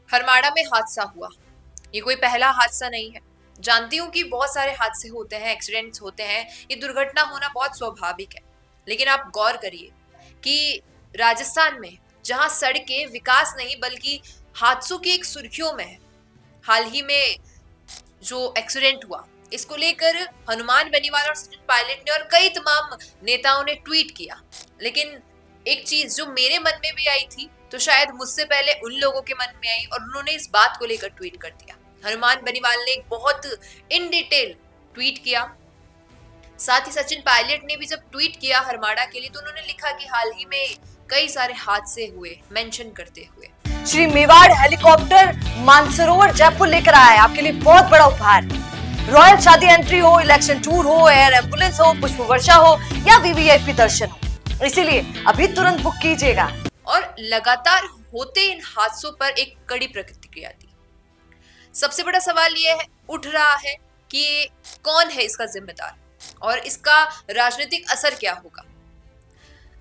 हरमाड़ा में हादसा हुआ। ये कोई पहला हादसा नहीं है। जानती हूँ कि बहुत सारे हादसे होते हैं, एक्सीडेंट्स होते हैं, ये दुर्घटना होना बहुत स्वाभाविक है। लेकिन आप गौर करिए कि राजस्थान में जहां सड़कें विकास नहीं बल्कि हादसों की एक सुर्खियों में है। हाल ही में जो एक्सीडेंट हुआ, इसको लेकर हनुमान बेनीवाल और सचिन पायलट ने और कई तमाम नेताओं ने ट्वीट किया। लेकिन एक चीज जो मेरे मन में भी आई थी, तो शायद मुझसे पहले उन लोगों के मन में आई और उन्होंने इस बात को लेकर ट्वीट कर दिया। हनुमान बेनीवाल ने एक बहुत इन डिटेल ट्वीट किया। साथ ही सचिन पायलट ने भी जब ट्वीट किया हरमाड़ा के लिए, तो उन्होंने लिखा कि हाल ही में कई सारे हादसे हुए, मेंशन करते हुए। श्री मेवाड़ हेलीकॉप्टर मानसरोवर जयपुर लेकर आया है आपके लिए बहुत बड़ा उपहार। रॉयल शादी एंट्री हो, इलेक्शन टूर हो, एयर एम्बुलेंस हो, पुष्प वर्षा हो या वीवीआईपी दर्शन हो, इसीलिए अभी तुरंत बुक कीजिएगा। और लगातार होते इन हादसों पर एक कड़ी प्रतिक्रिया दी। सबसे बड़ा सवाल यह उठ रहा है कि कौन है इसका जिम्मेदार और इसका राजनीतिक असर क्या होगा।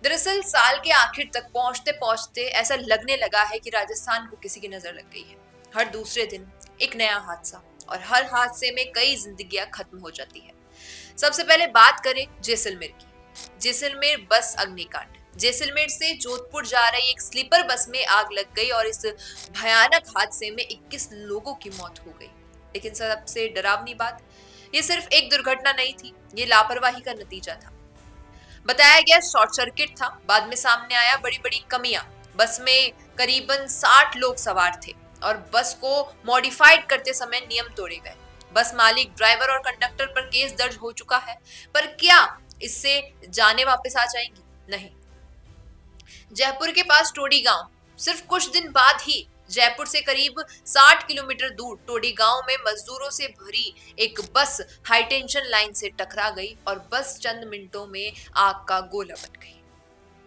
दरअसल साल के आखिर तक पहुंचते पहुंचते ऐसा लगने लगा है कि राजस्थान को किसी की नजर लग गई है। हर दूसरे दिन एक नया हादसा और हर हादसे में कई जिंदगियां खत्म हो जाती है। सबसे पहले बात करें जैसलमेर की। जैसलमेर बस अग्निकांड। जैसलमेर से जोधपुर जा रही एक स्लीपर बस में आग लग गई और इस भयानक हादसे में 21 लोगों की मौत हो गई। लेकिन सबसे डरावनी बात, ये सिर्फ एक दुर्घटना नहीं थी, ये लापरवाही का नतीजा था। बताया गया शॉर्ट सर्किट था, बाद में सामने आया बड़ी बड़ी कमियां। बस में करीबन 60 लोग सवार थे और बस को मॉडिफाइड करते समय नियम तोड़े गए। बस मालिक, ड्राइवर और कंडक्टर पर केस दर्ज हो चुका है, पर क्या इससे जाने वापस आ जाएंगी? नहीं। जयपुर के पास टोडी गांव, सिर्फ कुछ दिन बाद ही जयपुर से करीब 60 किलोमीटर दूर टोडी गांव में मजदूरों से भरी एक बस हाईटेंशन लाइन से टकरा गई और बस चंद मिनटों में आग का गोला बन गई।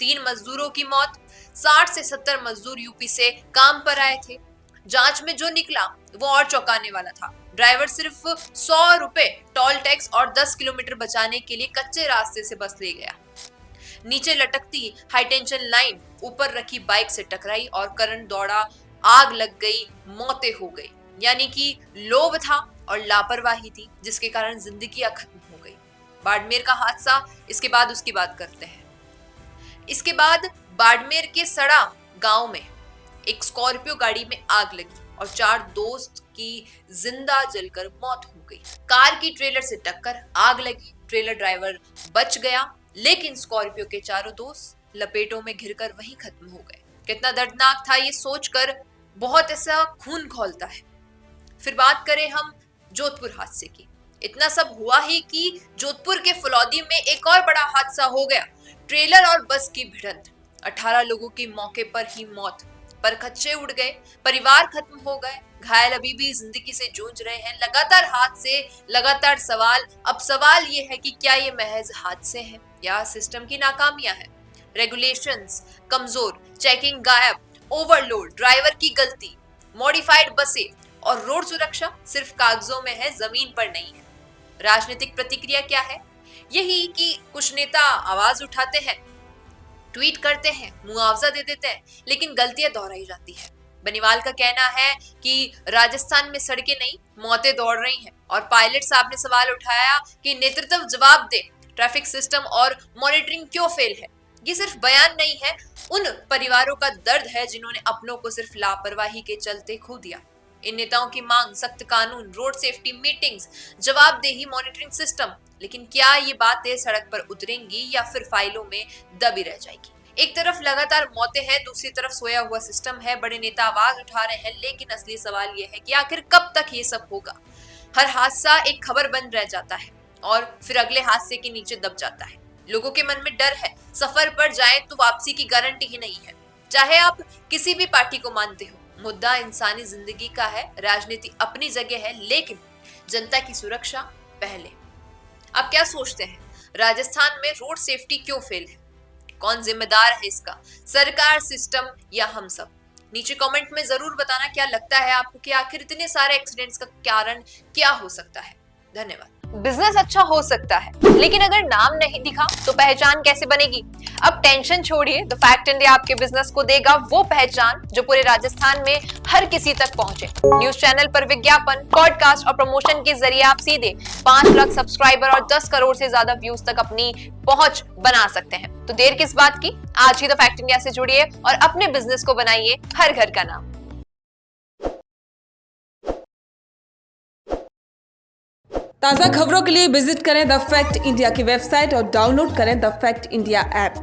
3 मजदूरों की मौत। 60 से 70 मजदूर यूपी से काम पर आए थे। जांच में जो निकला वो और चौंकाने वाला था। ड्राइवर सिर्फ 100 रुपए टोल टैक्स और 10 किलोमीटर बचाने के लिए कच्चे रास्ते से बस ले गया। नीचे लटकती हाईटेंशन लाइन ऊपर रखी बाइक से टकराई और करंट दौड़ा, आग लग गई, मौतें हो गई। यानी कि लोभ था और लापरवाही थी, जिसके कारण जिंदगियां खत्म हो गई। बाड़मेर का हादसा, इसके बाद उसकी बात करते हैं। इसके बाद बाड़मेर के सड़ा गांव में एक स्कॉर्पियो गाड़ी में आग लगी और 4 दोस्त की जिंदा जलकर मौत हो गई। कार की ट्रेलर से टक्कर, आग लगी, ट्रेलर ड्राइवर बच गया, लेकिन स्कॉर्पियो के चारों दोस्त लपेटों में घिरकर वहीं खत्म हो गए। कितना दर्दनाक था ये सोचकर बहुत ऐसा खून खौलता है। फिर बात करें हम जोधपुर हादसे की। इतना सब हुआ ही कि जोधपुर के फलौदी में एक और बड़ा हादसा हो गया। ट्रेलर और बस की भिड़ंत, 18 लोगों की मौके पर ही मौत, परखच्चे उड़ गए, परिवार खत्म हो गए, घायल अभी भी जिंदगी से जूझ रहे हैं। लगातार हादसे, लगातार सवाल। अब सवाल ये है कि क्या ये महज हादसे हैं या सिस्टम की नाकामियां हैं? रेगुलेशंस कमजोर, चेकिंग गायब, ओवरलोड, ड्राइवर की गलती, मॉडिफाइड बसें और रोड सुरक्षा सिर्फ कागजों में है, जमीन पर नहीं है। राजनीतिक प्रतिक्रिया क्या है? यही कि कुछ नेता आवाज उठाते हैं, ट्वीट करते हैं, मुआवजा दे देते हैं, लेकिन गलतियां दोहराई जाती है। बनीवाल का कहना है कि राजस्थान में सड़कें नहीं, मौतें दौड़ रही हैं। और पायलट साहब ने सवाल उठाया कि नेतृत्व जवाब दे, ट्रैफिक सिस्टम और मॉनिटरिंग क्यों फेल है? ये सिर्फ बयान नहीं है, उन परिवारों का दर्द है जिन्होंने अपनों को सिर्फ लापरवाही के चलते खो दिया। इन नेताओं की मांग सख्त कानून, रोड सेफ्टी मीटिंग्स, जवाबदेही, मॉनिटरिंग सिस्टम। लेकिन क्या ये बातें सड़क पर उतरेंगी या फिर फाइलों में दबी रह जाएगी? एक तरफ लगातार मौतें हैं, दूसरी तरफ सोया हुआ सिस्टम है। बड़े नेता आवाज उठा रहे हैं, लेकिन असली सवाल ये है कि आखिर कब तक ये सब होगा? हर हादसा एक खबर बन रह जाता है और फिर अगले हादसे के नीचे दब जाता है। लोगों के मन में डर है, सफर पर जाएं तो वापसी की गारंटी ही नहीं है। चाहे आप किसी भी पार्टी को मानते हो, मुद्दा इंसानी जिंदगी का है। राजनीति अपनी जगह है, लेकिन जनता की सुरक्षा पहले। आप क्या सोचते हैं, राजस्थान में रोड सेफ्टी क्यों फेल है? कौन जिम्मेदार है इसका, सरकार, सिस्टम या हम सब? नीचे कमेंट में जरूर बताना क्या लगता है आपको कि आखिर इतने सारे एक्सीडेंट्स का कारण क्या हो सकता है। धन्यवाद। बिजनेस अच्छा हो सकता है, लेकिन अगर नाम नहीं दिखा तो पहचान कैसे बनेगी? अब टेंशन छोड़िए, द फैक्ट इंडिया आपके बिजनेस को देगा वो पहचान जो पूरे राजस्थान में हर किसी तक पहुंचे। न्यूज चैनल पर विज्ञापन, पॉडकास्ट और प्रमोशन के जरिए आप सीधे 5 लाख सब्सक्राइबर और 10 करोड़ से ज्यादा व्यूज तक अपनी पहुंच बना सकते हैं। तो देर किस बात की, आज ही द फैक्ट इंडिया से जुड़िए और अपने बिजनेस को बनाइए हर घर का नाम। ताज़ा खबरों के लिए विजिट करें द फैक्ट इंडिया की वेबसाइट और डाउनलोड करें द फैक्ट इंडिया ऐप।